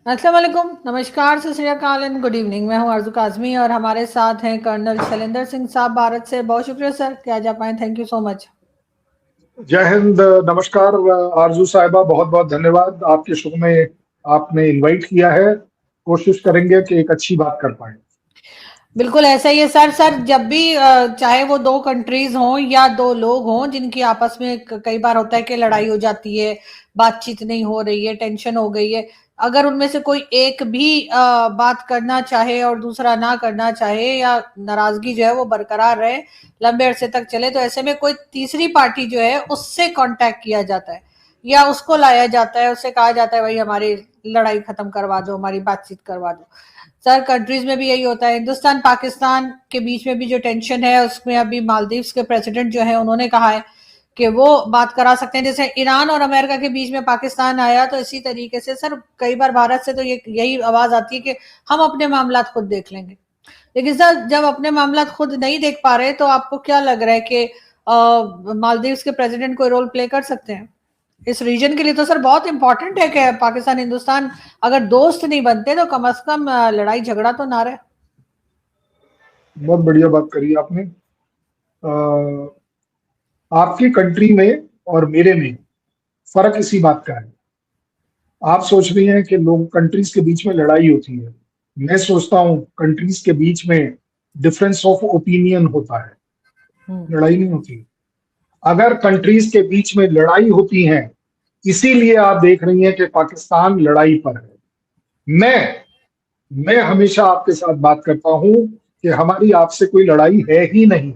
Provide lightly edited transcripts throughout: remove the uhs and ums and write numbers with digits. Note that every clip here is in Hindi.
अस्सलाम वालेकुम, नमस्कार, सत श्री अकाल एंड गुड इवनिंग। मैं हूं आरजू काजमी और हमारे साथ हैं कर्नल शैलेंद्र सिंह साहब भारत से। बहुत शुक्रिया सर कि आज आप आए। Thank you so much. जय हिंद। नमस्कार आरजू साहिबा, बहुत बहुत धन्यवाद। आपके शो में आपने इनवाइट किया है। कोशिश करेंगे कि एक अच्छी बात कर पाए। बिल्कुल ऐसा ही है सर। जब भी चाहे वो दो कंट्रीज हों या दो लोग हों जिनकी आपस में कई बार होता है कि लड़ाई हो जाती है, बातचीत नहीं हो रही है, टेंशन हो गई है, अगर उनमें से कोई एक भी बात करना चाहे और दूसरा ना करना चाहे या नाराजगी जो है वो बरकरार रहे, लंबे अरसे तक चले, तो ऐसे में कोई तीसरी पार्टी जो है उससे कांटेक्ट किया जाता है या उसको लाया जाता है, उससे कहा जाता है भाई हमारी लड़ाई खत्म करवा दो, हमारी बातचीत करवा दो। सर कंट्रीज में भी यही होता है। हिंदुस्तान पाकिस्तान के बीच में भी जो टेंशन है उसमें अभी मालदीव्स के प्रेसिडेंट जो है उन्होंने कहा है कि वो बात करा सकते हैं। जैसे ईरान और अमेरिका के बीच में पाकिस्तान आया, तो इसी तरीके से सर कई बार भारत से तो यही आवाज आती है कि हम अपने मामला खुद देख लेंगे। लेकिन सर जब अपने मामला खुद नहीं देख पा रहे, तो आपको क्या लग रहा है कि मालदीव्स के प्रेसिडेंट कोई रोल प्ले कर सकते हैं? इस रीजन के लिए तो सर बहुत इंपॉर्टेंट है कि पाकिस्तान हिंदुस्तान अगर दोस्त नहीं बनते तो कम से कम लड़ाई झगड़ा तो ना रहे। बहुत बढ़िया बात करी आपने। आपकी कंट्री में और मेरे में फर्क इसी बात का है। आप सोच रही हैं कि लोग कंट्रीज के बीच में लड़ाई होती है। मैं सोचता हूँ कंट्रीज के बीच में डिफरेंस ऑफ ओपिनियन होता है, लड़ाई नहीं होती। अगर कंट्रीज के बीच में लड़ाई होती है, इसीलिए आप देख रही हैं कि पाकिस्तान लड़ाई पर है। मैं हमेशा आपके साथ बात करता हूं कि हमारी आपसे कोई लड़ाई है ही नहीं।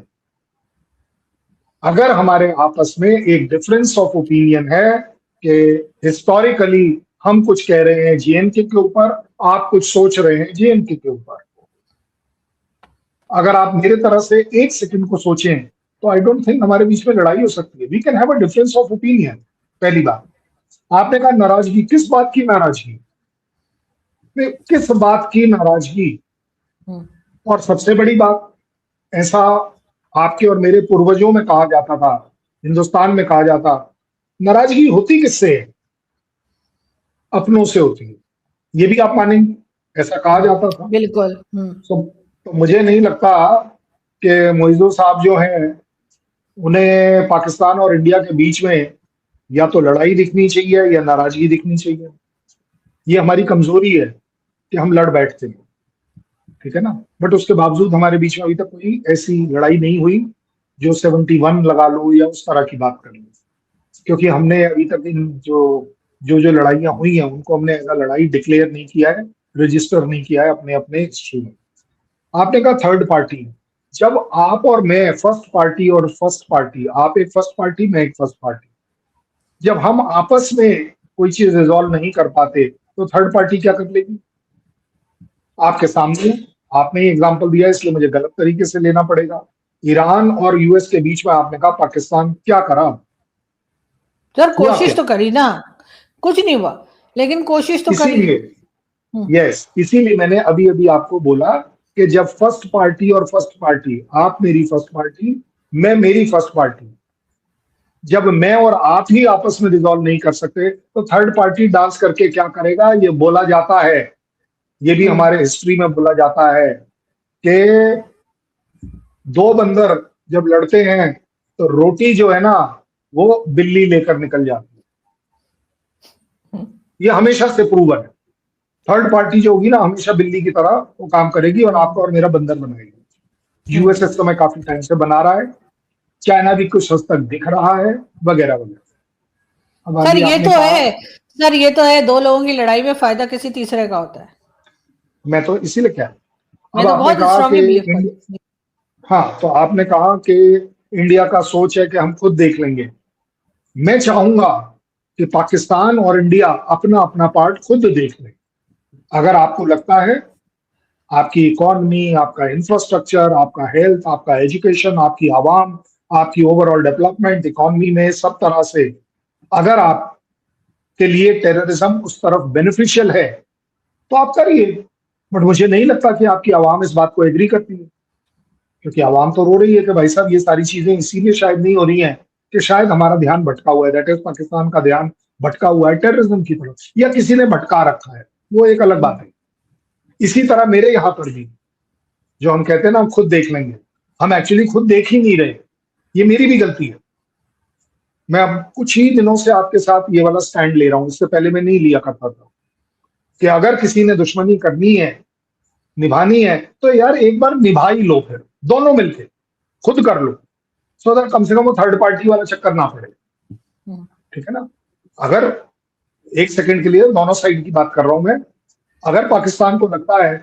अगर हमारे आपस में एक डिफरेंस ऑफ ओपिनियन है कि हिस्टोरिकली हम कुछ कह रहे हैं जेएनके के ऊपर, आप कुछ सोच रहे हैं जेएनके के ऊपर, अगर आप मेरे तरह से एक सेकंड को सोचें तो आई डोंट थिंक हमारे बीच में लड़ाई हो सकती है। We can have a difference of opinion. पहली बात, आपने कहा नाराजगी, किस बात की नाराजगी? किस बात की नाराजगी? और सबसे बड़ी बात, ऐसा आपके और मेरे पूर्वजों में कहा जाता था, हिंदुस्तान में कहा जाता, नाराजगी होती किससे है? अपनों से होती है। ये भी आप मानेंगे, ऐसा कहा जाता था। बिल्कुल। तो मुझे नहीं लगता कि मोइज़ो साहब जो हैं उन्हें पाकिस्तान और इंडिया के बीच में या तो लड़ाई दिखनी चाहिए या नाराजगी दिखनी चाहिए। ये हमारी कमजोरी है कि हम लड़ बैठते हैं, ठीक है ना। बट उसके बावजूद हमारे बीच में अभी तक कोई ऐसी लड़ाई नहीं हुई जो 71 लगा लो या उस तरह की बात कर लो, क्योंकि हमने अभी तक इन जो लड़ाइयां हुई हैं उनको हमने ऐसा लड़ाई डिक्लेयर नहीं किया है, रजिस्टर नहीं किया है अपने अपने हिस्ट्री में। आपने कहा थर्ड पार्टी। जब आप और मैं फर्स्ट पार्टी और फर्स्ट पार्टी, आप एक फर्स्ट पार्टी मैं एक फर्स्ट पार्टी, जब हम आपस में कोई चीज रिजॉल्व नहीं कर पाते तो थर्ड पार्टी क्या कर लेगी? आपके सामने आपने एग्जांपल दिया, इसलिए मुझे गलत तरीके से लेना पड़ेगा। ईरान और यूएस के बीच में आपने कहा पाकिस्तान क्या करा? सर हुआ कोशिश क्या? तो करी ना, कुछ नहीं हुआ, लेकिन कोशिश तो करी। इसीलिए इसीलिए मैंने अभी अभी आपको बोला कि जब फर्स्ट पार्टी और फर्स्ट पार्टी, आप मेरी फर्स्ट पार्टी मैं मेरी फर्स्ट पार्टी, जब मैं और आप ही आपस में रिजॉल्व नहीं कर सकते तो थर्ड पार्टी डांस करके क्या करेगा? ये बोला जाता है, ये भी हमारे हिस्ट्री में बोला जाता है कि दो बंदर जब लड़ते हैं तो रोटी जो है ना वो बिल्ली लेकर निकल जाती है। ये हमेशा से प्रूवन है। थर्ड पार्टी जो होगी ना हमेशा बिल्ली की तरह वो काम करेगी और आपका और मेरा बंधन बनाएगी। यूएस इस समय काफी टाइम से बना रहा है, चाइना भी कुछ हद तक दिख रहा है, वगैरह वगैरह। सर ये तो है, सर ये तो है, दो लोगों की लड़ाई में फायदा किसी तीसरे का होता है। मैं तो इसीलिए क्या, मैं अब तो आपने बहुत कहा स्ट्रांगली बिलीव करती हूँ। हाँ, तो आपने कहा कि इंडिया का सोच है कि हम खुद देख लेंगे। मैं चाहूंगा कि पाकिस्तान और इंडिया अपना अपना पार्ट खुद देख लें। अगर आपको लगता है आपकी इकोनॉमी, आपका इंफ्रास्ट्रक्चर, आपका हेल्थ, आपका एजुकेशन, आपकी आवाम, आपकी ओवरऑल डेवलपमेंट इकोनॉमी में सब तरह से अगर आपके लिए टेररिज्म उस तरफ बेनिफिशियल है तो आप करिए। बट मुझे नहीं लगता कि आपकी आवाम इस बात को एग्री करती है, क्योंकि आवाम तो रो रही है कि भाई साहब ये सारी चीजें इसीलिए शायद नहीं हो रही हैं कि शायद हमारा ध्यान भटका हुआ है, दैट इज पाकिस्तान का ध्यान भटका हुआ है टेररिज्म की तरफ, या किसी ने भटका रखा है। वो एक अलग बात है। इसी तरह मेरे यहाँ पर भी जो हम कहते हैं ना हम खुद देख लेंगे, हम एक्चुअली खुद देख ही नहीं रहे। ये मेरी भी गलती है। मैं अब कुछ ही दिनों से आपके साथ ये वाला स्टैंड ले रहा हूं, इससे पहले मैं नहीं लिया करता था कि अगर किसी ने दुश्मनी करनी है, निभानी है, तो यार एक बार निभा ही लो, फिर दोनों मिलके खुद कर लो, सो दैट कम से कम वो थर्ड पार्टी वाला चक्कर ना पड़े। ठीक है ना? अगर एक सेकंड के लिए दोनों साइड की बात कर रहा हूं मैं, अगर पाकिस्तान को लगता है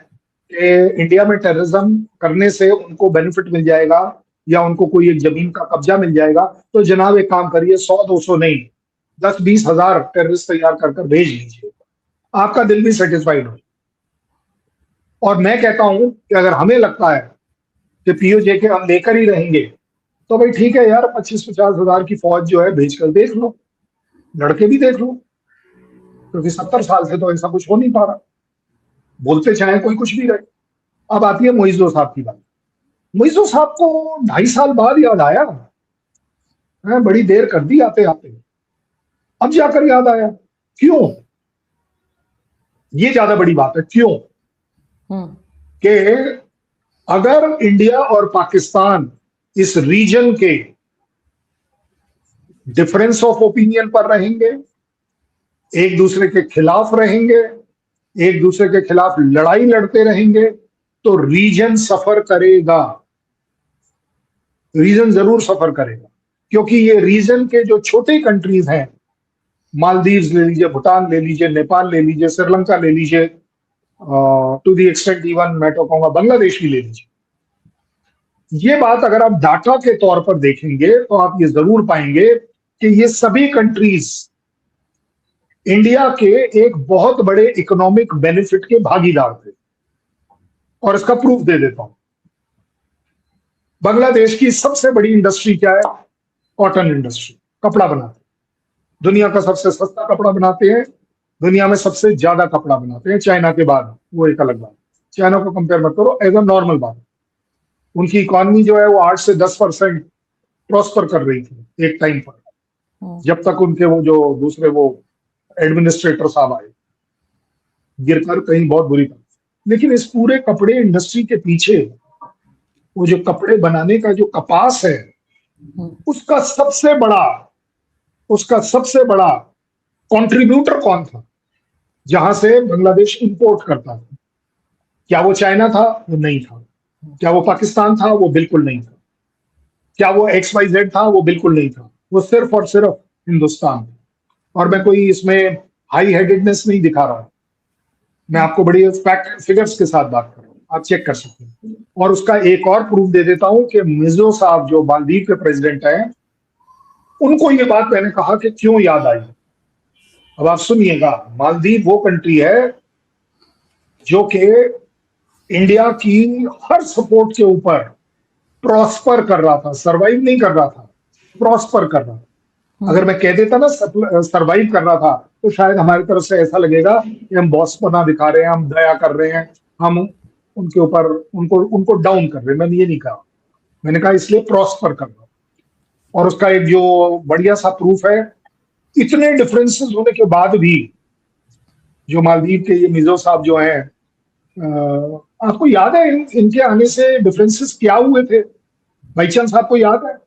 कि इंडिया में टेररिज्म करने से उनको बेनिफिट मिल जाएगा या उनको कोई एक जमीन का कब्जा मिल जाएगा, तो जनाब एक काम करिए, 100-200 नहीं, 10-20 हजार टेररिस्ट तैयार कर भेज लीजिए, आपका दिल भी सेटिस्फाइड हो। और मैं कहता हूं कि अगर हमें लगता है कि पीओजे के हम लेकर ही रहेंगे, तो भाई ठीक है यार, 25-50 हजार की फौज जो है भेजकर देख लो, लड़के भी देख लो, क्योंकि 70 साल से तो ऐसा कुछ हो नहीं पा रहा, बोलते चाहे कोई कुछ भी रहे। अब आती है मोइजो साहब की बात। मोइजो साहब को 2.5 साल बाद याद आया है, बड़ी देर कर दी आते आते, अब जाकर याद आया। क्यों? ये ज्यादा बड़ी बात है। क्यों? कि अगर इंडिया और पाकिस्तान इस रीजन के डिफरेंस ऑफ ओपिनियन पर रहेंगे, एक दूसरे के खिलाफ रहेंगे, एक दूसरे के खिलाफ लड़ाई लड़ते रहेंगे, तो रीजन सफर करेगा। रीजन जरूर सफर करेगा, क्योंकि ये रीजन के जो छोटे कंट्रीज हैं, मालदीव्स ले लीजिए, भूटान ले लीजिए, नेपाल ले लीजिए, श्रीलंका ले लीजिए, टू दी एक्सटेंट इवन मैं तो कहूंगा बांग्लादेश भी ले लीजिए, ये बात अगर आप डाटा के तौर पर देखेंगे तो आप ये जरूर पाएंगे कि ये सभी कंट्रीज इंडिया के एक बहुत बड़े इकोनॉमिक बेनिफिट के भागीदार थे। और इसका प्रूफ दे देता हूं। बांग्लादेश की सबसे बड़ी इंडस्ट्री क्या है? कॉटन इंडस्ट्री, कपड़ा बनाते हैं। दुनिया का सबसे सस्ता कपड़ा बनाते हैं, दुनिया में सबसे ज्यादा कपड़ा बनाते हैं चाइना के बाद, वो एक अलग बात। चाइना को कंपेयर मत करो, एज अ नॉर्मल बात। उनकी इकॉनमी जो है वो 8 से 10% प्रॉस्पर कर रही थी एक टाइम पर, जब तक उनके वो जो दूसरे वो एडमिनिस्ट्रेटर साहब आए, गिरकर कहीं बहुत बुरी तरह। लेकिन इस पूरे कपड़े इंडस्ट्री के पीछे वो जो कपड़े बनाने का जो कपास है, उसका सबसे बड़ा कंट्रीब्यूटर कौन था जहां से बांग्लादेश इंपोर्ट करता था? क्या वो चाइना था? वो नहीं था। क्या वो पाकिस्तान था? वो बिल्कुल नहीं था। क्या वो XYZ था? वो बिल्कुल नहीं था। वो सिर्फ और सिर्फ हिंदुस्तान था। और मैं कोई इसमें हाई हेडेडनेस नहीं दिखा रहा हूं, मैं आपको बड़ी फैक्ट फिगर्स के साथ बात कर रहा हूं, आप चेक कर सकते हैं। और उसका एक और प्रूफ दे देता हूं कि मिजो साहब जो मालदीव के प्रेसिडेंट हैं, उनको ये बात मैंने कहा कि क्यों याद आई। अब आप सुनिएगा, मालदीव वो कंट्री है जो कि इंडिया की हर सपोर्ट के ऊपर प्रॉस्पर कर रहा था, सरवाइव नहीं कर रहा था, प्रॉस्पर कर रहा था। अगर मैं कह देता ना सरवाइव कर रहा था, तो शायद हमारी तरफ से ऐसा लगेगा कि हम बॉस बना दिखा रहे हैं, हम दया कर रहे हैं, हम उनके ऊपर उनको डाउन कर रहे हैं। मैंने ये नहीं कहा, मैंने कहा इसलिए प्रॉस्पर कर रहा। और उसका एक जो बढ़िया सा प्रूफ है, इतने डिफरेंसेस होने के बाद भी जो मालदीव के ये मिजो साहब जो हैं, आपको याद है इनके आने से डिफरेंसेस क्या हुए थे? भाई चंद साहब को याद है?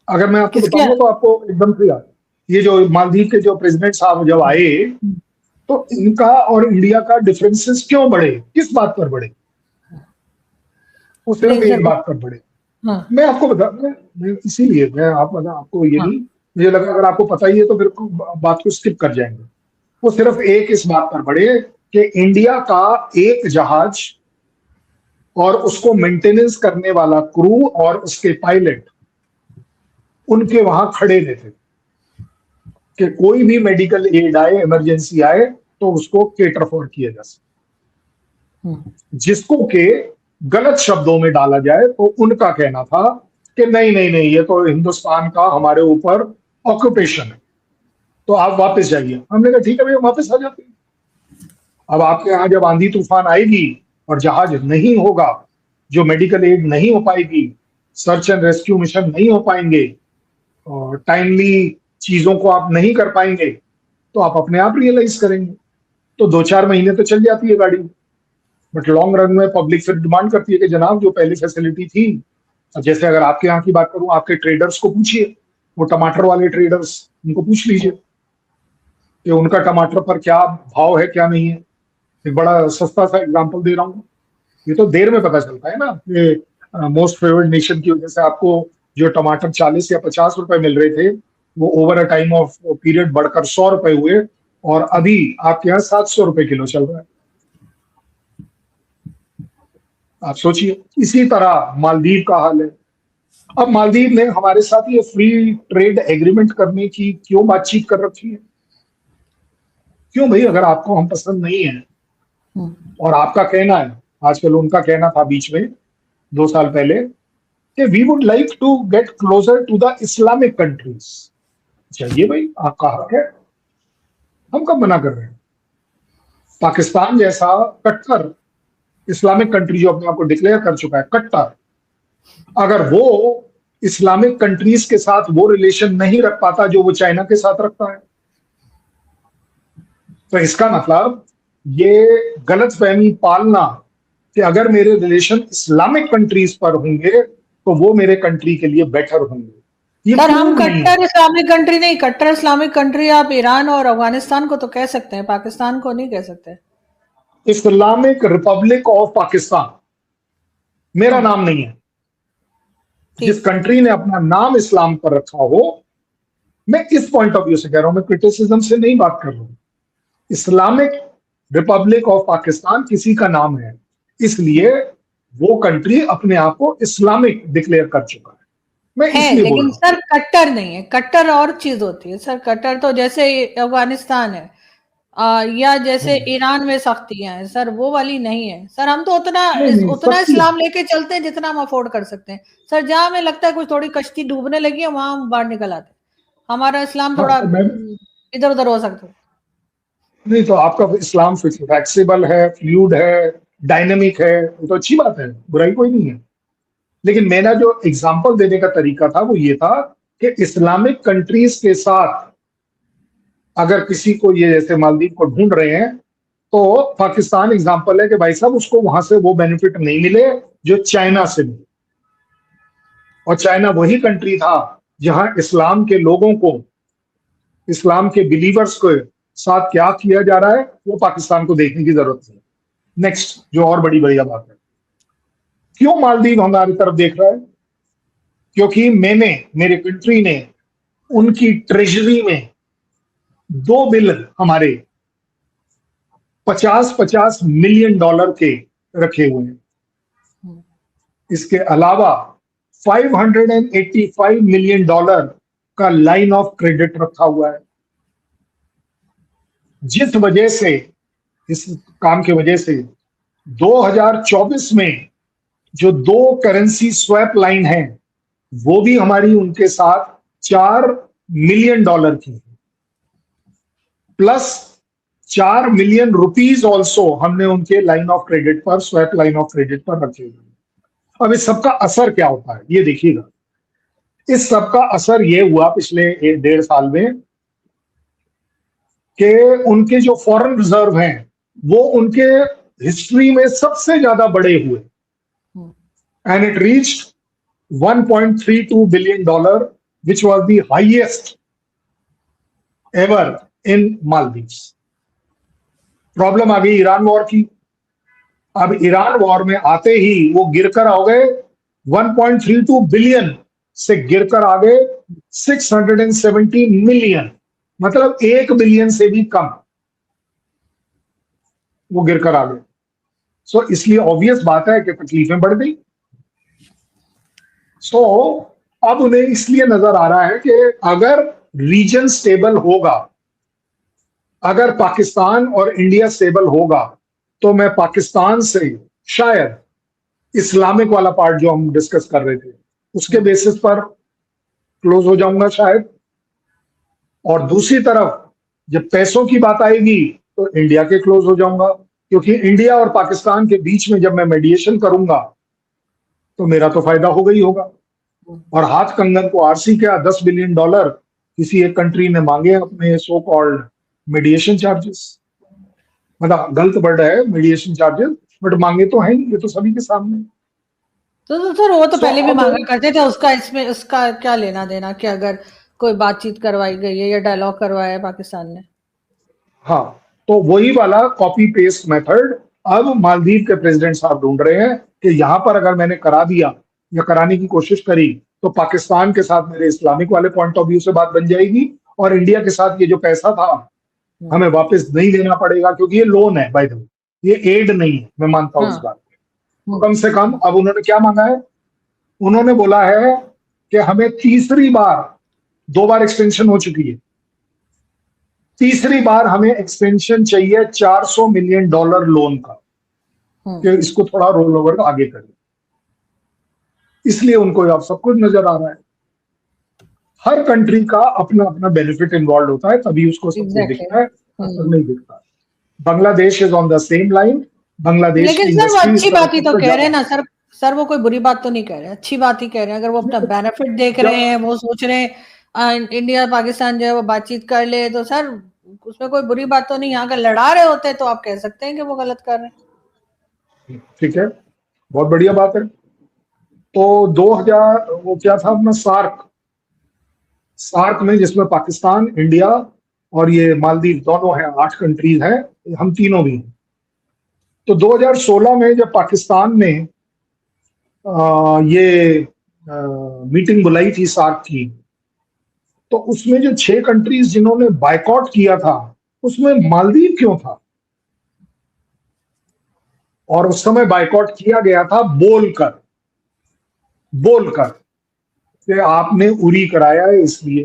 अगर मैं आपको बताऊंगा तो आपको एकदम से याद। ये जो मालदीव के जो प्रेसिडेंट साहब जब आए, तो इनका और इंडिया का डिफरेंसेस क्यों बढ़े? किस बात पर बढ़े? वो सिर्फ एक बात पर बढ़े। मैं आपको बता, इसीलिए मैं आपको ये नहीं, मुझे लगा अगर आपको पता ही है तो फिर बात को स्किप कर जाएंगे। वो सिर्फ एक इस बात पर बढ़े कि इंडिया का एक जहाज और उसको मेंटेनेंस करने वाला क्रू और उसके पायलट उनके वहां खड़े रहते कि कोई भी मेडिकल एड आए, इमरजेंसी आए, तो उसको केटर फॉर किया जा सके। जिसको के गलत शब्दों में डाला जाए तो उनका कहना था कि नहीं नहीं नहीं, ये तो हिंदुस्तान का हमारे ऊपर ऑक्यूपेशन है, तो आप वापस जाइए। हमने कहा ठीक है भैया, वापस आ जाते हैं। अब आपके यहाँ जब आंधी तूफान आएगी और जहाज नहीं होगा, जो मेडिकल एड नहीं हो पाएगी, सर्च एंड रेस्क्यू मिशन नहीं हो पाएंगे, टाइमली चीजों को आप नहीं कर पाएंगे, तो आप अपने आप रियलाइज करेंगे तो 2-4 महीने तो चल जाती है गाड़ी, बट लॉन्ग रन में पब्लिक फिर डिमांड करती है कि जनाब जो पहले फैसिलिटी थी, अब जैसे अगर आपके यहाँ की बात करूं, आपके ट्रेडर्स को पूछिए, वो टमाटर वाले ट्रेडर्स, उनको पूछ लीजिए कि उनका टमाटर पर क्या भाव है क्या नहीं है। एक बड़ा सस्ता सा एग्जांपल दे रहा हूँ, ये तो देर में पता चलता है ना कि मोस्ट फेवर्ड नेशन की वजह से आपको जो टमाटर 40 या 50 रुपए मिल रहे थे, वो over a time of period बढ़कर 100 रुपए हुए, और अभी आपके यहाँ 700 रुपए किलो चल रहा है। आप सोचिए, इसी तरह मालदीव का हाल है। अब मालदीव ने हमारे साथ ये फ्री ट्रेड एग्रीमेंट करने की क्यों बातचीत कर रखी है? क्यों भाई? अगर आपको हम पसंद नहीं है और आपका कहना है, आजकल उनका कहना था बीच में 2 साल पहले, कि we would like to get closer to the Islamic countries. चाहिए भाई, आपका हक है, हम कब मना कर रहे हैं? पाकिस्तान जैसा कट्टर इस्लामिक कंट्री जो अपने आप को डिक्लेयर कर चुका है कट्टर, अगर वो इस्लामिक कंट्रीज के साथ वो रिलेशन नहीं रख पाता जो वो चाइना के साथ रखता है, तो इसका मतलब ये गलतफहमी पालना कि अगर मेरे रिलेशन इस्लामिक कंट्रीज पर होंगे तो वो मेरे कंट्री के लिए बेटर होंगे, ये सर हम प्रूव नहीं है। कट्टर इस्लामिक कंट्री नहीं, कट्टर इस्लामिक कंट्री आप ईरान और अफगानिस्तान को तो कह सकते हैं, पाकिस्तान को नहीं कह सकते। इस्लामिक रिपब्लिक ऑफ पाकिस्तान मेरा नाम नहीं है। जिस कंट्री ने अपना नाम इस्लाम पर रखा हो, मैं इस पॉइंट ऑफ व्यू से कह रहा हूं, मैं क्रिटिसिज्म से नहीं बात कर रहा हूं। इस्लामिक रिपब्लिक ऑफ पाकिस्तान किसी का नाम है, इसलिए वो कंट्री अपने आप को इस्लामिक डिक्लेयर कर चुका है, मैं है, इसलिए बोल लेकिन रहा हूं। सर कट्टर नहीं है। कट्टर और चीज होती है सर। कट्टर तो जैसे अफगानिस्तान है, या जैसे ईरान में सख्तियां हैं सर, वो वाली नहीं है सर। हम तो उतना नहीं, उतना सख्ती इस्लाम लेके चलते हैं जितना हम अफोर्ड कर सकते हैं सर। जहां हमें लगता है कुछ थोड़ी कश्ती डूबने लगी है, वहां हम बाहर निकल आते हैं। हमारा इस्लाम हाँ, थोड़ा तो मैं इधर उधर हो सकता है। नहीं, तो आपका इस्लाम फ्लेक्सिबल है, फ्लूइड है, डायनेमिक है, वो तो अच्छी बात है, बुराई कोई नहीं है। लेकिन मेरा जो एग्जांपल देने का तरीका था वो ये था कि इस्लामिक कंट्रीज के साथ अगर किसी को, ये जैसे मालदीव को ढूंढ रहे हैं, तो पाकिस्तान एग्जांपल है कि भाई साहब उसको वहां से वो बेनिफिट नहीं मिले जो चाइना से मिले। और चाइना वही कंट्री था जहां इस्लाम के लोगों को, इस्लाम के बिलीवर्स को साथ क्या किया जा रहा है, वो पाकिस्तान को देखने की जरूरत है। नेक्स्ट, जो और बड़ी बढ़िया बात है, क्यों मालदीव हमारी तरफ देख रहा है? क्योंकि मेरे कंट्री ने उनकी ट्रेजरी में 2 बिल हमारे $50-50 मिलियन के रखे हुए हैं। इसके अलावा $585 मिलियन का लाइन ऑफ क्रेडिट रखा हुआ है, जिस वजह से, इस काम की वजह से 2024 में जो 2 करेंसी स्वैप लाइन है, वो भी हमारी उनके साथ $4 मिलियन की है, प्लस $4 मिलियन ऑल्सो हमने उनके लाइन ऑफ क्रेडिट पर, स्वैप लाइन ऑफ क्रेडिट पर रखे हुए हैं। अब इस सबका असर क्या होता है ये देखिएगा। इस सबका असर ये हुआ पिछले 1.5 साल में कि उनके जो फॉरेन रिजर्व हैं वो उनके हिस्ट्री में सबसे ज्यादा बड़े हुए, and it reached $1.32 billion, which was the highest ever in Maldives. Problem आ गई ईरान वॉर की। अब ईरान वॉर में आते ही वो गिरकर आ गए 1.32 बिलियन से गिरकर आ गए 670 मिलियन, मतलब 1 बिलियन से भी कम वो गिरकर आ गए। सो इसलिए ऑब्वियस बात है कि तकलीफें बढ़ गई। सो अब उन्हें इसलिए नजर आ रहा है कि अगर रीजन स्टेबल होगा, अगर पाकिस्तान और इंडिया स्टेबल होगा, तो मैं पाकिस्तान से शायद इस्लामिक वाला पार्ट जो हम डिस्कस कर रहे थे उसके बेसिस पर क्लोज हो जाऊंगा शायद। और दूसरी तरफ जब पैसों की बात आएगी तो इंडिया के क्लोज हो जाऊंगा, क्योंकि इंडिया और पाकिस्तान के बीच में जब मैं मेडिएशन करूंगा तो मेरा तो फायदा होगा ही होगा। और हाथ कंगन को आरसी क्या, $10 बिलियन किसी एक कंट्री ने मांगे अपने सो कॉल्ड मीडिएशन चार्जेस। मतलब गलत बढ़ रहा है मीडिएशन चार्जेस, बट मांगे तो हैं ही, ये तो सभी के सामने। तो सर वो तो सो पहले भी अब मांगा करते थे, उसका इसमें उसका क्या लेना देना कि अगर कोई बातचीत करवाई गई है या डायलॉग करवाया है पाकिस्तान ने। हाँ, तो वही वाला कॉपी पेस्ट मेथड अब मालदीव के प्रेसिडेंट साहब ढूंढ रहे हैं कि यहां पर अगर मैंने करा दिया या कराने की कोशिश करी तो पाकिस्तान के साथ मेरे इस्लामिक वाले पॉइंट ऑफ व्यू से बात बन जाएगी, और इंडिया के साथ ये जो पैसा था हमें वापस नहीं देना पड़ेगा, क्योंकि ये लोन है बाय द वे, ये एड नहीं है, मैं मानता हूं हाँ। इस बात को। तो कम से कम अब उन्होंने क्या मांगा है, उन्होंने बोला है कि हमें तीसरी बार, 2 बार एक्सटेंशन हो चुकी है, तीसरी बार हमें एक्सटेंशन चाहिए $400 मिलियन लोन का, कि इसको थोड़ा रोल ओवर आगे करें। इसलिए उनको अब सब कुछ नजर आ रहा है। हर कंट्री का अपना अपना बेनिफिट इन्वॉल्व होता है, तभी उसको सब कुछ एग्जैक्टली। दिखता है, तब तक नहीं दिखता। Bangladesh is on the same line. Bangladesh की लेकिन सर वो इंडस्ट्री इस अच्छी तरफ बात ही तो सबसे कह रहे ज्यादा हैं ना सर। सर वो कोई बुरी बात तो नहीं कह रहे, अच्छी बात ही कह रहे हैं। अगर वो अपना बेनिफिट देख रहे हैं, वो सोच रहे हैं इंडिया पाकिस्तान जो है वो बातचीत कर ले, तो सर उसमें कोई बुरी बात तो नहीं है। अगर लड़ा रहे होते तो आप कह सकते हैं कि वो गलत कर रहे हैं। ठीक है, बहुत बढ़िया बात है। तो 2000 वो क्या था अपना सार्क, सार्क में जिसमें पाकिस्तान, इंडिया और ये मालदीव दोनों हैं, 8 कंट्रीज हैं, हम तीनों भी हैं। तो 2016 में जब पाकिस्तान ने ये मीटिंग बुलाई थी सार्क की, तो उसमें जो 6 कंट्रीज जिन्होंने बायकॉट किया था उसमें मालदीव क्यों था? और उस समय बायकॉट किया गया था बोलकर, बोलकर कि आपने उरी कराया है इसलिए।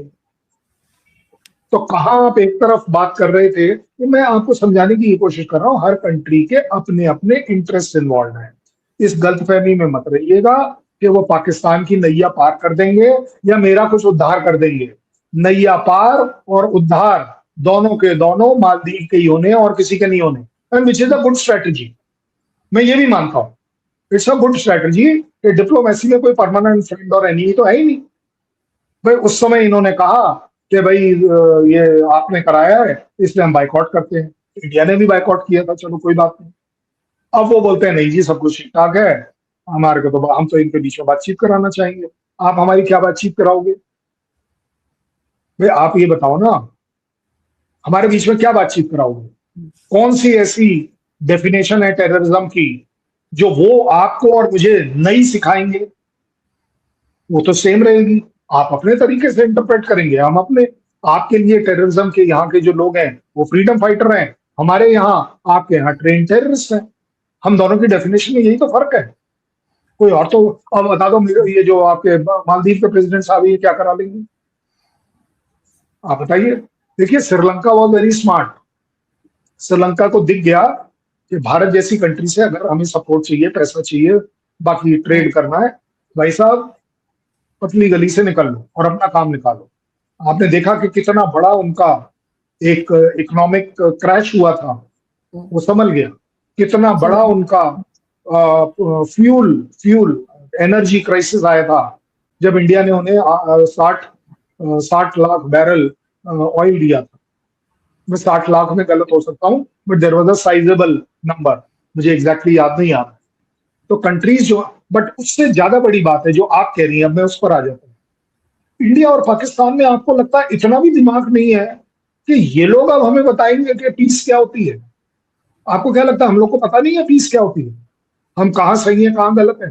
तो कहां आप एक तरफ बात कर रहे थे कि मैं आपको समझाने की कोशिश कर रहा हूं, हर कंट्री के अपने अपने इंटरेस्ट इन्वॉल्व हैं। इस गलतफहमी में मत रहिएगा कि वो पाकिस्तान की नैया पार कर देंगे या मेरा कुछ उद्धार कर देंगे। नैया पार और उद्धार दोनों के दोनों मालदीव के ही होने और किसी के नहीं होने, and which is a good strategy. मैं ये भी मानता हूं इट्स अ गुड स्ट्रेटेजी कि डिप्लोमेसी में कोई परमानेंट फ्रेंड और एनिमी तो है ही नहीं। भाई उस समय इन्होंने कहा कि भाई ये आपने कराया है इसलिए हम बाइकआउट करते हैं, इंडिया ने भी बाइकआउट किया था, चलो कोई बात नहीं। अब वो बोलते हैं नहीं जी सब कुछ ठीक ठाक है, हमारे को तो हम तो इनके बीच में बातचीत कराना चाहेंगे। आप हमारी क्या बातचीत कराओगे? भाई आप ये बताओ ना, हमारे बीच में क्या बातचीत कराओगे? कौन सी ऐसी डेफिनेशन है टेररिज्म की जो वो आपको और मुझे नहीं सिखाएंगे? वो तो सेम रहेगी, आप अपने तरीके से इंटरप्रेट करेंगे, हम अपने। आपके लिए टेररिज्म के यहाँ के जो लोग हैं वो फ्रीडम फाइटर हैं, हमारे यहाँ आपके यहाँ ट्रेन टेररिस्ट हैं। हम दोनों की डेफिनेशन में यही तो फर्क है, कोई और तो। अब बता दो मेरे ये जो आपके मालदीव के प्रेसिडेंट साहब ये क्या करा लेंगे, आप बताइए। देखिए Sri Lanka was very smart. Sri Lanka को दिख गया कि भारत जैसी कंट्री से अगर हमें सपोर्ट चाहिए, पैसा चाहिए, बाकी ट्रेड करना है, भाई साहब पतली गली से निकल लो और अपना काम निकालो। आपने देखा कि कितना बड़ा उनका एक इकोनॉमिक क्रैश हुआ था, वो संभल गया। कितना बड़ा उनका फ्यूल फ्यूल एनर्जी क्राइसिस आया था जब इंडिया ने उन्हें 60 लाख बैरल ऑयल दिया था। मैं 60 लाख में गलत हो सकता हूँ, but there was a sizable number, मुझे एग्जैक्टली याद नहीं आ रहा। तो कंट्रीज जो, बट उससे ज्यादा बड़ी बात है जो आप कह रही हैं, अब मैं उस पर आ जाता हूँ। इंडिया और पाकिस्तान में आपको लगता है इतना भी दिमाग नहीं है कि ये लोग अब हमें बताएंगे कि पीस क्या होती है? आपको क्या लगता है हम लोग को पता नहीं है पीस क्या होती है? हम कहाँ सही है कहाँ गलत है?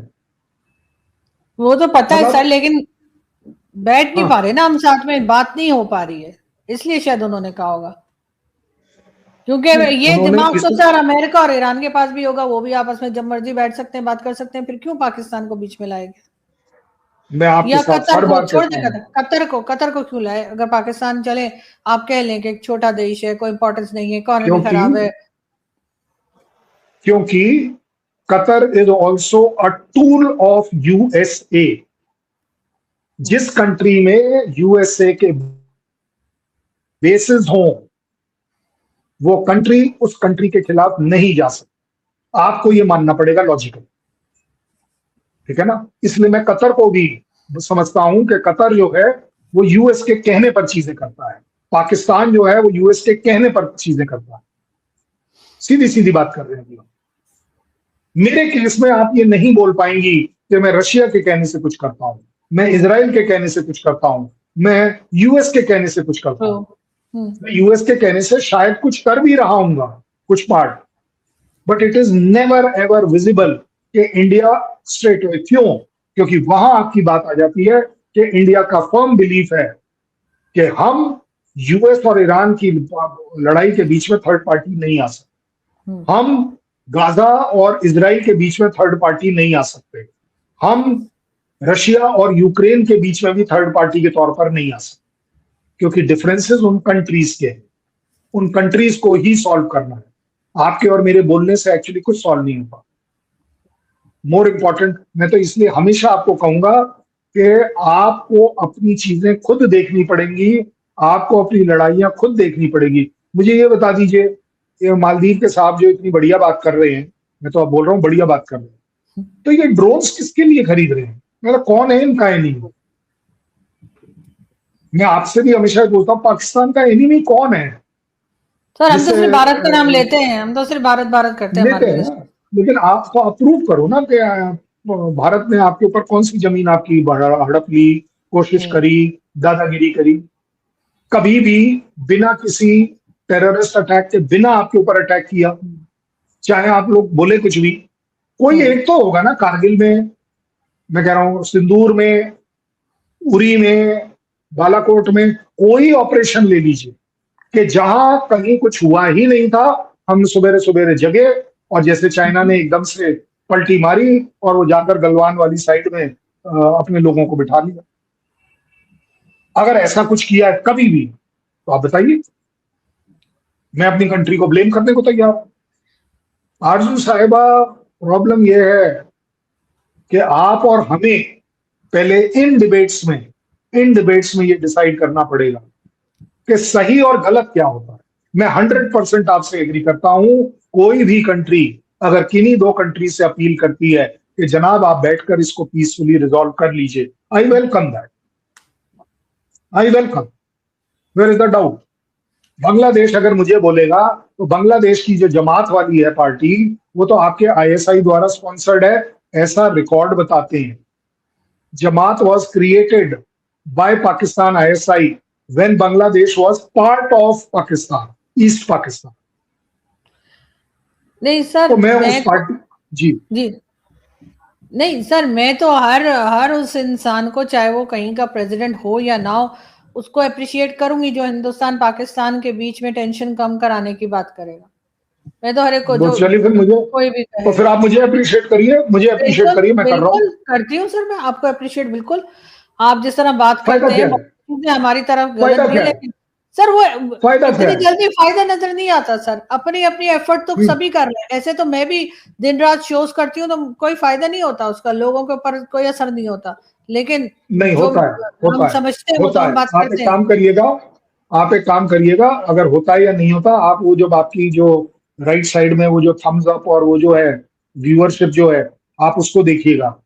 वो तो पता है सर, मतलब लेकिन बैठ नहीं हाँ, पा रहे ना हम साथ में, बात नहीं हो पा रही है, इसलिए शायद उन्होंने कहा होगा। क्योंकि नहीं ये उन्होंने दिमाग इस, तो सर अमेरिका और ईरान के पास भी होगा, वो भी आपस में जब मर्जी बैठ सकते हैं, बात कर सकते हैं, फिर क्यों पाकिस्तान को बीच में लाएंगे? मैं आपके या साथ कतर हर को बार छोड़ कहता दे, हूँ। कतर को क्यों लाए? अगर पाकिस्तान चले, आप कह लें कि एक छोटा देश है, कोई इंपॉर्टेंस नहीं है, इकोनॉमी क्योंकि खराब है। क्योंकि Qatar is also a tool of USA. जिस कंट्री में यूएसए के बेसिस हों वो कंट्री उस कंट्री के खिलाफ नहीं जा सकती, आपको ये मानना पड़ेगा लॉजिकल, ठीक है ना? इसलिए मैं कतर को भी समझता हूं कि कतर जो है वो यूएस के कहने पर चीजें करता है, पाकिस्तान जो है वो यूएस के कहने पर चीजें करता है। सीधी सीधी बात कर रहे हैं। मेरे केस में आप ये नहीं बोल पाएंगी कि मैं रशिया के कहने से कुछ करता हूं, मैं इजराइल के कहने से कुछ करता हूं, मैं यूएस के कहने से कुछ करता हूं। मैं यूएस के कहने से शायद कुछ कर भी रहा हूंगा, कुछ part, but it is never ever visible कि इंडिया स्ट्रेट अवे। क्यों? क्योंकि वहां आपकी बात आ जाती है कि इंडिया का फर्म बिलीफ है कि हम यूएस और ईरान की लड़ाई के बीच में थर्ड पार्टी नहीं आ सकते, हम गाजा और इजराइल के बीच में थर्ड पार्टी नहीं आ सकते, हम रशिया और यूक्रेन के बीच में भी थर्ड पार्टी के तौर पर नहीं आ सकते, क्योंकि डिफरेंसेस उन कंट्रीज के हैं, उन कंट्रीज को ही सॉल्व करना है। आपके और मेरे बोलने से एक्चुअली कुछ सॉल्व नहीं होता। मोर इंपॉर्टेंट, मैं तो इसलिए हमेशा आपको कहूंगा कि आपको अपनी चीजें खुद देखनी पड़ेंगी, आपको अपनी लड़ाइयां खुद देखनी पड़ेगी। मुझे ये बता दीजिए, ये मालदीव के साहब जो इतनी बढ़िया बात कर रहे हैं, मैं तो अब बोल रहा हूँ बढ़िया बात कर रहे हैं, तो ये ड्रोन्स किसके लिए खरीद रहे हैं? मतलब कौन है इनका एनिमी? मैं आपसे भी हमेशा बोलता हूँ, पाकिस्तान का एनिमी कौन है? सर हम तो सिर्फ भारत का नाम लेते हैं, हम तो सिर्फ भारत भारत करते हैं लेते हैं ना, लेकिन आप तो अप्रूव करो ना कि भारत ने आपके ऊपर कौन सी जमीन आपकी हड़प ली, कोशिश करी, दादागिरी करी? कभी भी बिना किसी टेररिस्ट अटैक के बिना आपके ऊपर अटैक किया? चाहे आप लोग बोले कुछ भी, कोई एक तो होगा ना। कारगिल में, मैं कह रहा हूं सिंदूर में, उरी में, बालाकोट में, कोई ऑपरेशन ले लीजिए कि जहां कहीं कुछ हुआ ही नहीं था, हम सुबेरे सुबेरे जगे और जैसे चाइना ने एकदम से पलटी मारी और वो जाकर गलवान वाली साइड में अपने लोगों को बिठा लिया। अगर ऐसा कुछ किया है कभी भी तो आप बताइए, मैं अपनी कंट्री को ब्लेम करने को तैयार हूं। आरजू साहिबा, प्रॉब्लम यह है कि आप और हमें पहले इन डिबेट्स में ये डिसाइड करना पड़ेगा कि सही और गलत क्या होता है। मैं 100% आपसे एग्री करता हूं। कोई भी कंट्री अगर किन्हीं दो कंट्री से अपील करती है कि जनाब आप बैठकर इसको पीसफुली रिजॉल्व कर लीजिए, I welcome that, I welcome, where is the doubt? Bangladesh अगर मुझे बोलेगा तो बांग्लादेश की जो जमात वाली है पार्टी, वो तो आपके आईएसआई द्वारा स्पॉन्सर्ड है, ऐसा रिकॉर्ड बताते हैं। Jamaat was created by Pakistan ISI when Bangladesh was part of Pakistan, East Pakistan. नहीं सर, तो मैं उस पार्टी जी नहीं सर, मैं तो हर उस इंसान को, चाहे वो कहीं का प्रेसिडेंट हो या ना हो, उसको अप्रिशिएट करूंगी जो हिंदुस्तान पाकिस्तान के बीच में टेंशन कम कराने की बात करेगा। मैं तो हर एक को जो चलिए फिर मुझे कोई भी तो फिर आप मुझे अप्रिशिएट करिए, मैं कर रहा हूँ। बिल्कुल करती हूँ सर, मैं आपको अप्रिशिएट बिल्कुल। आप जिस तरह बात करते हैं, हमारी तरफ गलत भी, लेकिन सर वो इतनी जल्दी फायदा नजर नहीं आता सर। अपनी अपनी एफर्ट तो सभी कर रहे हैं। ऐसे तो मैं भी दिन रात शोज करती हूँ, तो कोई फायदा नहीं होता उसका, लोगों के ऊपर कोई असर नहीं होता, लेकिन नहीं होता है, हम समझते हैं वो तो हम बात आप एक काम करिएगा, अगर होता है या नहीं होता, आप वो जब आपकी जो राइट साइड में वो जो थम्स अप और वो जो है व्यूअरशिप जो है, आप उसको देखिएगा।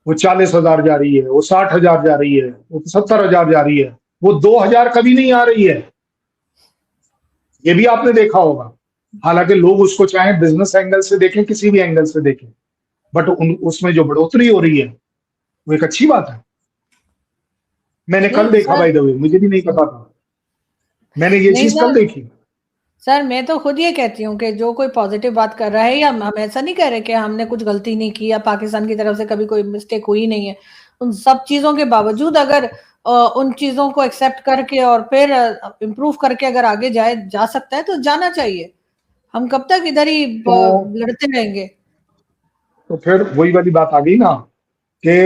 वो 40,000 जा रही है, वो 60,000 जा रही है, वो 70,000 जा रही है, वो 2,000 कभी नहीं आ रही है। ये भी आपने देखा होगा। हालांकि लोग उसको चाहे बिजनेस एंगल से देखें, किसी भी एंगल से देखें, बट उसमें जो बढ़ोतरी हो रही है वो एक अच्छी बात है। मैंने कल देखा, बाय द वे, मुझे भी नहीं पता था, मैंने ये चीज कल देखी। सर मैं तो खुद ये कहती हूँ कि जो कोई पॉजिटिव बात कर रहा है, या हम ऐसा नहीं कह रहे कि हमने कुछ गलती नहीं की या पाकिस्तान की तरफ से कभी कोई मिस्टेक हुई नहीं है, उन सब चीजों के बावजूद अगर उन चीजों को एक्सेप्ट करके और फिर इम्प्रूव करके अगर आगे जा सकता है तो जाना चाहिए। हम कब तक इधर ही लड़ते रहेंगे? तो फिर वही वाली बात आ गई ना कि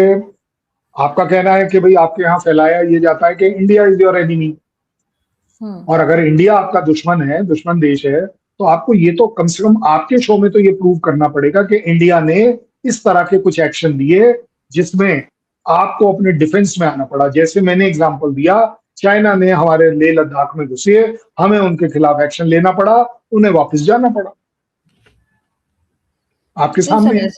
आपका कहना है कि भाई आपके यहाँ फैलाया ये जाता है कि इंडिया इज योर एनिमी, और अगर इंडिया आपका दुश्मन है, दुश्मन देश है, तो आपको ये तो कम से कम आपके शो में तो ये प्रूव करना पड़ेगा कि इंडिया ने इस तरह के कुछ एक्शन लिए जिसमें आपको अपने डिफेंस में आना पड़ा। जैसे मैंने एग्जांपल दिया, चाइना ने हमारे लेह लद्दाख में घुसे, हमें उनके खिलाफ एक्शन लेना पड़ा, उन्हें वापस जाना पड़ा। आपके सामने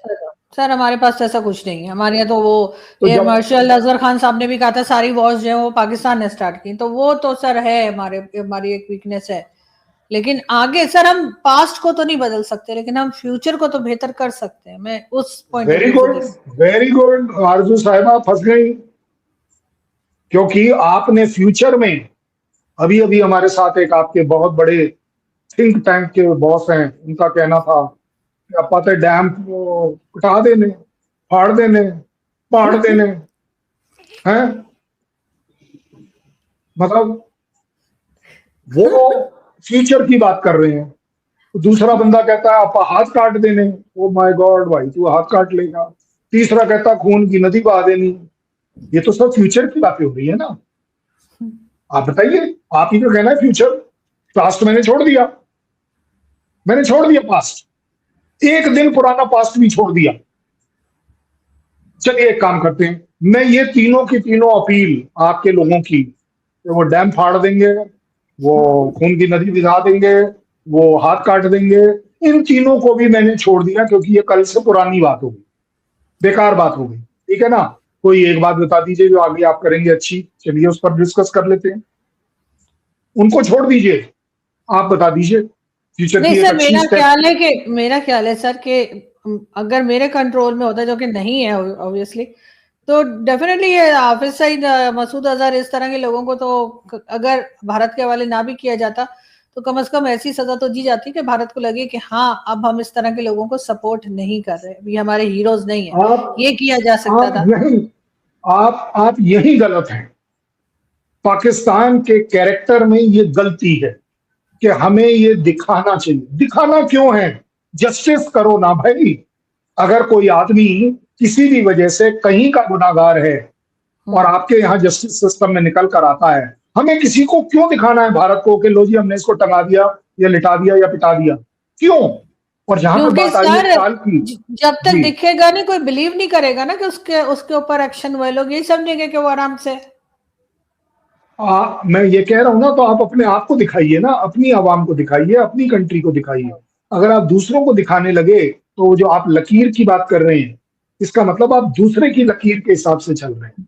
सर हमारे पास तो ऐसा कुछ नहीं है। हमारे यहाँ तो वो एयर मार्शल अजहर खान साहब ने भी कहा था सारी वॉर्स जो है वो पाकिस्तान ने स्टार्ट की, तो वो तो सर है हमारी एक वीकनेस है। लेकिन आगे सर हम पास्ट को तो नहीं बदल सकते, लेकिन हम फ्यूचर को तो बेहतर कर सकते हैं। मैं उस point of very view good, very good. आरजू साहिबा फंस गई, क्योंकि आपने फ्यूचर में, अभी अभी हमारे साथ एक आपके बहुत बड़े थिंक टैंक के बॉस हैं, उनका कहना था कि आप पता है डैम को उठा देने, फाड़ देने, पाड़ देने हैं, मतलब वो फ्यूचर की बात कर रहे हैं। दूसरा बंदा कहता है आप हाथ काट देने, ओ माय गॉड भाई तू हाथ काट लेगा। तीसरा कहता खून की नदी बहा देनी। ये तो सब फ्यूचर की बातें हो रही है ना। आप बताइए, आप ही तो कहना है फ्यूचर, पास्ट मैंने छोड़ दिया, मैंने छोड़ दिया पास्ट, एक दिन पुराना पास्ट भी छोड़ दिया। चलिए एक काम करते हैं, मैं ये तीनों की तीनों अपील आपके लोगों की, वो डैम फाड़ देंगे, वो खून की नदी भिगा देंगे, वो हाथ काट देंगे, इन तीनों को भी मैंने छोड़ दिया, क्योंकि ये कल से पुरानी बात हो गई, बेकार बात हो गई। ठीक है ना। कोई एक बात बता दीजिए जो आगे आप करेंगे अच्छी, चलिए उस पर डिस्कस कर लेते हैं। उनको छोड़ दीजिए, आप बता दीजिए फ्यूचर की नहीं एक सर, अच्छी स्टेप। मेरा ख्याल है सर कि अगर मेरे कंट्रोल में होता है, जो कि नहीं है ऑब्वियसली, तो डेफिनेटली ये हाफिज सईद, मसूद अजहर, इस तरह के लोगों को तो अगर भारत के हवाले ना भी किया जाता, तो कम से कम ऐसी सजा तो दी जाती कि भारत को लगे कि हाँ अब हम इस तरह के लोगों को सपोर्ट नहीं कर रहे, ये हमारे हीरोज नहीं है। आप ये किया जा सकता आप था। यही आप यही गलत हैं। पाकिस्तान के कैरेक्टर में ये गलती है कि हमें ये दिखाना चाहिए। दिखाना क्यों है? जस्टिस करो ना भाई। अगर कोई आदमी किसी भी वजह से कहीं का गुनाहगार है और आपके यहाँ जस्टिस सिस्टम में निकल कर आता है, हमें किसी को क्यों दिखाना है भारत को कि लो जी हमने इसको टंगा दिया या लिटा दिया या पिटा दिया? क्यों? और जहां पर क्योंकि बात आई है सर ख्याल की, जब तक जी, दिखेगा नहीं, कोई बिलीव नहीं करेगा ना कि उसके उसके ऊपर एक्शन हुए। लोग यही समझेंगे कि वो आराम से। मैं ये कह रहा हूं ना, तो आप अपने आप को दिखाइए ना, अपनी आवाम को दिखाइए, अपनी कंट्री को दिखाइए। अगर आप दूसरों को दिखाने लगे, तो जो आप लकीर की बात कर रहे हैं, इसका मतलब आप दूसरे की लकीर के हिसाब से चल रहे हैं।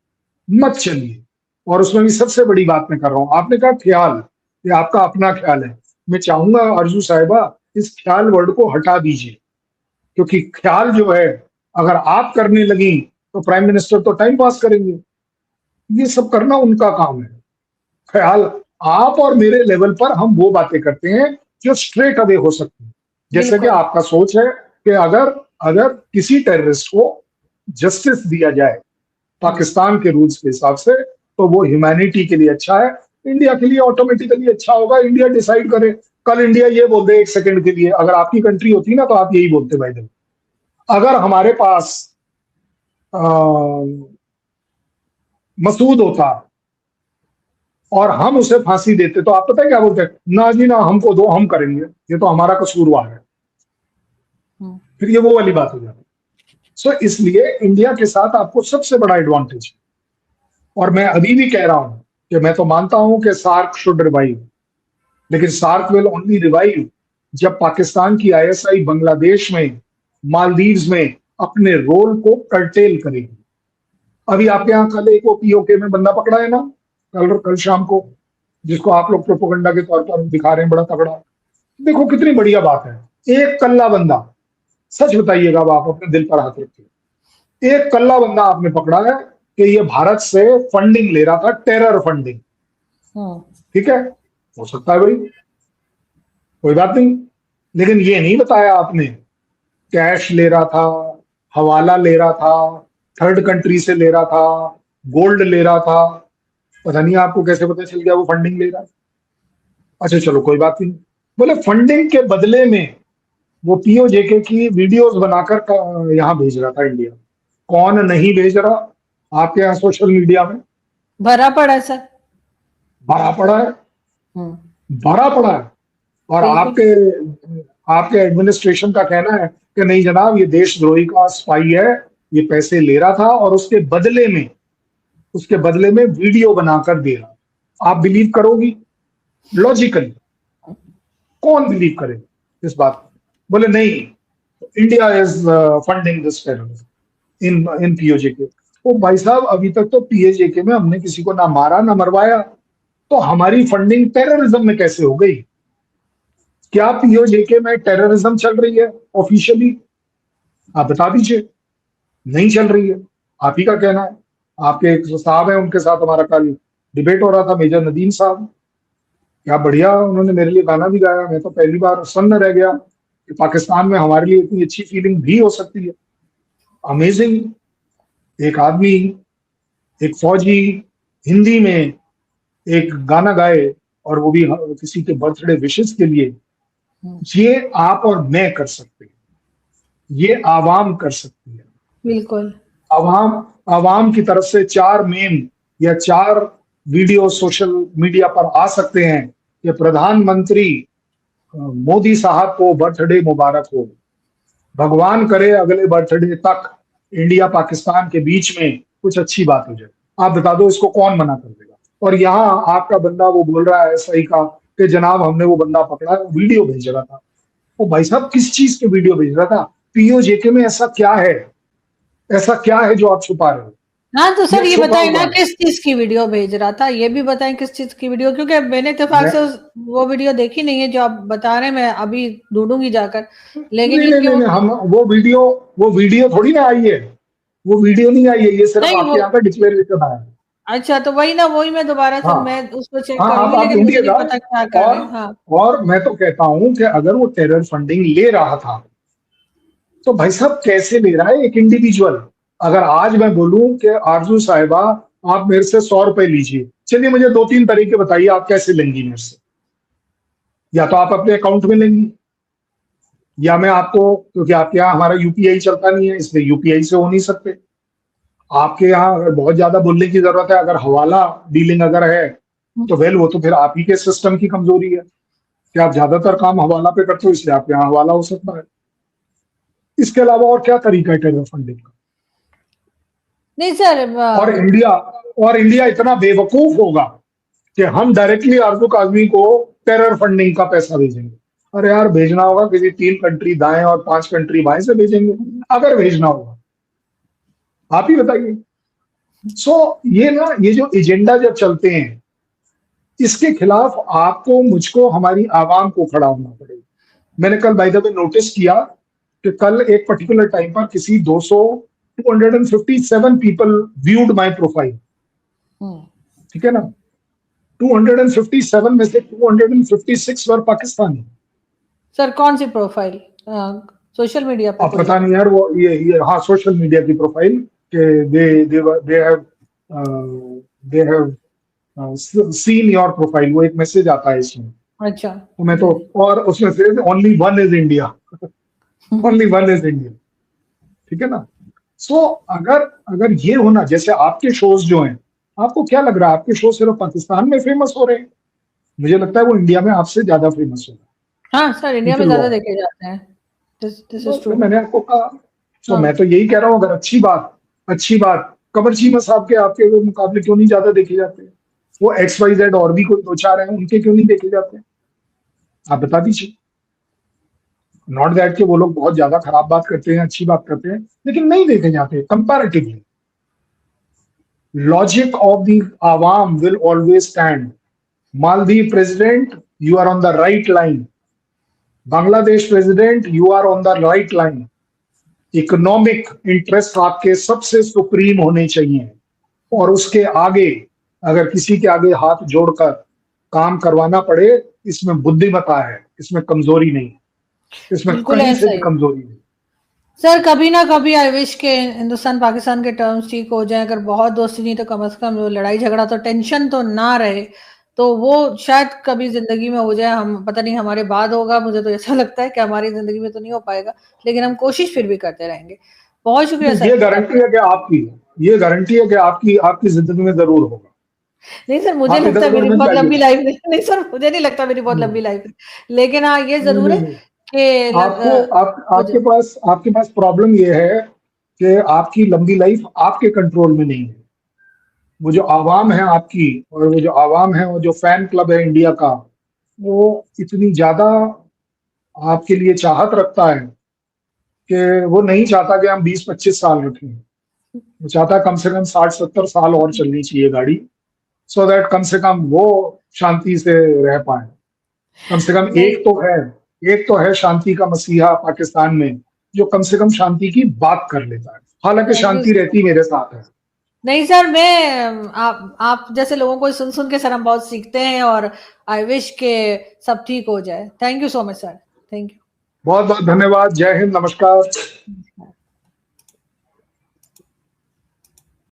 मत चलिए। और उसमें भी सबसे बड़ी बात मैं कर रहा हूं, आपने कहा ख्याल, ये आपका अपना ख्याल है। मैं चाहूंगा आरजू साहिबा, इस ख्याल वर्ड को हटा दीजिए, क्योंकि ख्याल जो है अगर आप करने लगी तो प्राइम मिनिस्टर तो टाइम पास करेंगे। ये सब करना उनका काम है। ख्याल, आप और मेरे लेवल पर हम वो बातें करते हैं जो स्ट्रेट अवे हो सकती है। जैसे कि बिल्कुल आपका सोच है कि अगर अगर किसी टेररिस्ट को जस्टिस दिया जाए पाकिस्तान के रूल्स के हिसाब से, तो वो ह्यूमैनिटी के लिए अच्छा है, इंडिया के लिए ऑटोमेटिकली अच्छा होगा। इंडिया डिसाइड करे। कल इंडिया ये बोल दे एक सेकंड के लिए, अगर आपकी कंट्री होती ना तो आप यही बोलते भाई देखो, अगर हमारे पास मसूद होता और हम उसे फांसी देते, तो आप पता है क्या बोलते हैं? ना जी ना, हमको दो, हम करेंगे, ये तो हमारा कसूरवार है। फिर ये वो वाली बात हो जाती है। सो इसलिए इंडिया के साथ आपको सबसे बड़ा एडवांटेज है। और मैं अभी भी कह रहा हूं कि मैं तो मानता हूं कि सार्क शुड रिवाइव, लेकिन सार्क विल ओनली रिवाइव जब पाकिस्तान की आईएसआई बांग्लादेश में, मालदीव्स में अपने रोल को कर्टेल करेगी। अभी आपके यहाँ कल एक पीओके में बंदा पकड़ा है ना, कल शाम को, जिसको आप लोग प्रोपोगंडा के तौर पर दिखा रहे हैं बड़ा तगड़ा। देखो कितनी बढ़िया बात है। एक कल्ला बंदा, सच बताइएगा, अब आप अपने दिल पर हाथ रखिए, एक कल्ला बंदा आपने पकड़ा है कि ये भारत से फंडिंग ले रहा था, टेरर फंडिंग। ठीक है, हो सकता है भाई, कोई बात नहीं, लेकिन ये नहीं बताया आपने कैश ले रहा था, हवाला ले रहा था, थर्ड कंट्री से ले रहा था, गोल्ड ले रहा था। पता नहीं आपको कैसे पता चल गया वो फंडिंग ले रहा है। अच्छा चलो कोई बात नहीं। बोले फंडिंग के बदले में वो पीओजेके की वीडियोस बनाकर यहाँ भेज रहा था इंडिया। कौन नहीं भेज रहा आपके यहाँ सोशल मीडिया में? भरा पड़ा है सर। भरा पड़ा है, भरा पड़ा है। और आपके आपके एडमिनिस्ट्रेशन का कहना है कि नहीं जनाब, ये देशद्रोही का स्पाई है, ये पैसे ले रहा था और उसके बदले में वीडियो बनाकर दे रहा। आप बिलीव करोगी? लॉजिकली कौन बिलीव करे इस बात को? बोले नहीं, India is funding this terrorism in PoJK. ओ भाई साहब, अभी तक तो पीओजेके में हमने किसी को ना मारा ना मरवाया, तो हमारी फंडिंग टेररिज्म में कैसे हो गई? क्या पीओजेके में टेररिज्म चल रही है ऑफिशियली? आप बता दीजिए। नहीं चल रही है, आप ही का कहना है। आपके एक साहब है, उनके साथ हमारा कल डिबेट हो रहा था, मेजर नदीम साहब। क्या बढ़िया, उन्होंने मेरे लिए गाना भी गाया। मैं तो पहली बार सन्न रह गया कि पाकिस्तान में हमारे लिए इतनी अच्छी फीलिंग भी हो सकती है। अमेजिंग। एक आदमी, एक फौजी हिंदी में एक गाना गाए, और वो भी किसी के बर्थडे विशेस के लिए। ये आप और मैं कर सकते हैं, ये आवाम कर सकती है। बिल्कुल। आवाम आवाम की तरफ से 4 मेम या 4 वीडियो सोशल मीडिया पर आ सकते हैं कि प्रधानमंत्री मोदी साहब को बर्थडे मुबारक हो। भगवान करे अगले बर्थडे तक इंडिया पाकिस्तान के बीच में कुछ अच्छी बात हो जाए। आप बता दो, इसको कौन मना कर देगा? और यहाँ आपका बंदा वो बोल रहा है सही का कि जनाब हमने वो बंदा पकड़ा, वीडियो भेज रहा था। वो भाई साहब किस चीज के वीडियो भेज रहा था? पीओजेके में ऐसा क्या है, ऐसा क्या है जो आप छुपा रहे हो? हाँ तो सर ये छुपा बताएं हुआ ना है। किस चीज की वीडियो भेज रहा था, ये भी बताएं किस चीज की वीडियो, क्योंकि मैंने इत्तेफाक मैं से वो वीडियो देखी नहीं है जो आप बता रहे हैं। मैं अभी ढूंढूंगी जाकर, लेकिन नहीं नहीं क्योंकि नहीं वो नहीं, हम वो वीडियो थोड़ी ना आई है। वो वीडियो नहीं आई है, ये सिर्फ नहीं आपके वो यहाँ का डिक्लेरेशन आया है। अच्छा, तो वही ना, वही मैं दोबारा से हाँ मैं उसको चेक हाँ, करूंगी, आप लेकिन मुझे नहीं ढूंढिएगा। पता क्या कर रहे और हैं। हाँ और मैं तो कहता हूं कि अगर वो टेरर फंडिंग ले रहा था, तो भाई साहब कैसे ले रहा है एक इंडिविजुअल? अगर आज मैं बोलूं कि आरजू साहिबा आप मेरे से 100 रुपए लीजिए, चलिए मुझे 2-3 तरीके बताइए आप कैसे लेंगी मेरे से। या तो आप अपने अकाउंट में लेंगी, या मैं आपको, क्योंकि आपके यहाँ हमारा यूपीआई चलता नहीं है इसलिए यूपीआई से हो नहीं सकते। आपके यहाँ अगर बहुत ज्यादा बोलने की जरूरत है, अगर हवाला डीलिंग अगर है, तो वेल वो तो फिर आप ही के सिस्टम की कमजोरी है कि आप ज्यादातर काम हवाला पे करते हो, इसलिए आपके यहाँ हवाला हो सकता है। इसके अलावा और क्या तरीका है टेरर फंडिंग का? नहीं सर और इंडिया और इंडिया इतना बेवकूफ होगा कि हम डायरेक्टली आरजू काजमी को टेरर फंडिंग का पैसा भेजेंगे? अरे यार, भेजना होगा किसी 3 कंट्री दाएं और 5 कंट्री बाएं से भेजेंगे, अगर भेजना होगा। आप ही बताइए। सो ये जो एजेंडा जब चलते हैं, इसके खिलाफ आपको, मुझको, हमारी आवाम को खड़ा होना पड़ेगा। मैंने कल बाय द वे नोटिस किया कि कल एक पर्टिकुलर टाइम पर किसी 257 पीपल व्यूड माय प्रोफाइल। ठीक है ना? 257 में से 256 वर पाकिस्तानी। सर कौन सी प्रोफाइल, सोशल मीडिया पे अब कोई? पता नहीं यार, वो ये हाँ, सोशल मीडिया की प्रोफाइल के they have seen your profile, वो एक मैसेज आता है इसमें। अच्छा तो मैं तो, और उसमें से only one is India, only one is India. ठीक है ना? सो अगर अगर ये होना, जैसे आपके शोज जो हैं, आपको क्या लग रहा है आपके शो सिर्फ पाकिस्तान में फेमस हो रहे हैं? मुझे लगता है वो इंडिया में आपसे ज्यादा फेमस हो रहा है। हाँ सर, इंडिया ठीक में है ज्यादा वो, देखे जाते हैं। दिस इज तो ट्रू। मैंने आपको कहा। तो हाँ मैं तो यही कह रहा हूँ, अगर अच्छी बात कमर चीमा साहब के आपके मुकाबले क्यों नहीं ज्यादा देखे जाते? वो XYZ और भी कोई 2-4 हैं, उनके क्यों नहीं देखे जाते? आप बता दीजिए। नॉट दैट कि वो लोग बहुत ज्यादा खराब बात करते हैं, अच्छी बात करते हैं, लेकिन नहीं देखे जाते कंपैरेटिवली। लॉजिक ऑफ द आवाम will always stand. Maldives president, you are on the right line. Bangladesh president, you are on the right line. Economic interest आपके सबसे सुप्रीम होने चाहिए, और उसके आगे अगर किसी के आगे हाथ जोड़कर काम करवाना पड़े, इसमें बुद्धिमता है, इसमें कमजोरी नहीं है, इसमें बिल्कुल कहीं से ऐसा भी ही कमजोरी नहीं। सर। कभी ना कभी आई विश के हिंदुस्तान पाकिस्तान के टर्म्स ठीक हो जाए। अगर बहुत दोस्ती नहीं तो कम से कम वो लड़ाई झगड़ा तो टेंशन तो ना रहे, तो वो शायद कभी जिंदगी में हो जाए। हम पता नहीं हमारे बाद होगा, मुझे तो ऐसा लगता है कि हमारी जिंदगी में तो नहीं हो पाएगा, लेकिन हम कोशिश फिर भी करते रहेंगे। बहुत शुक्रिया ये सर। गारंटी है कि आपकी ये गारंटी है कि आपकी जिंदगी में जरूर होगा। नहीं सर, मुझे आप लगता इधर है उधर मेरी मत बहुत जाइए। लंबी लाइफ नहीं, नहीं सर मुझे नहीं लगता मेरी बहुत लंबी नहीं लाइफ है, लेकिन हाँ ये नहीं जरूर नहीं है नहीं। कि मुझे आपके पास प्रॉब्लम ये है कि आपकी लंबी लाइफ आपके कंट्रोल में नहीं है। वो जो आवाम है आपकी, और वो जो आवाम है, वो जो फैन क्लब है इंडिया का, वो इतनी ज्यादा आपके लिए चाहत रखता है कि वो नहीं चाहता कि हम 20-25 साल रखें। वो चाहता है कम से कम 60-70 साल और चलनी चाहिए गाड़ी, सो दैट कम से कम वो शांति से रह पाए। कम से कम नहीं एक तो है एक तो है शांति का मसीहा पाकिस्तान में, जो कम से कम शांति की बात कर लेता है, हालांकि थैंक शांति यू। रहती मेरे साथ है। नहीं सर, मैं आप जैसे लोगों को सुन सुन के सर हम बहुत सीखते हैं, और आई विश के सब ठीक हो जाए। Thank you so much sir, thank you. बहुत बहुत धन्यवाद। जय हिंद, नमस्कार।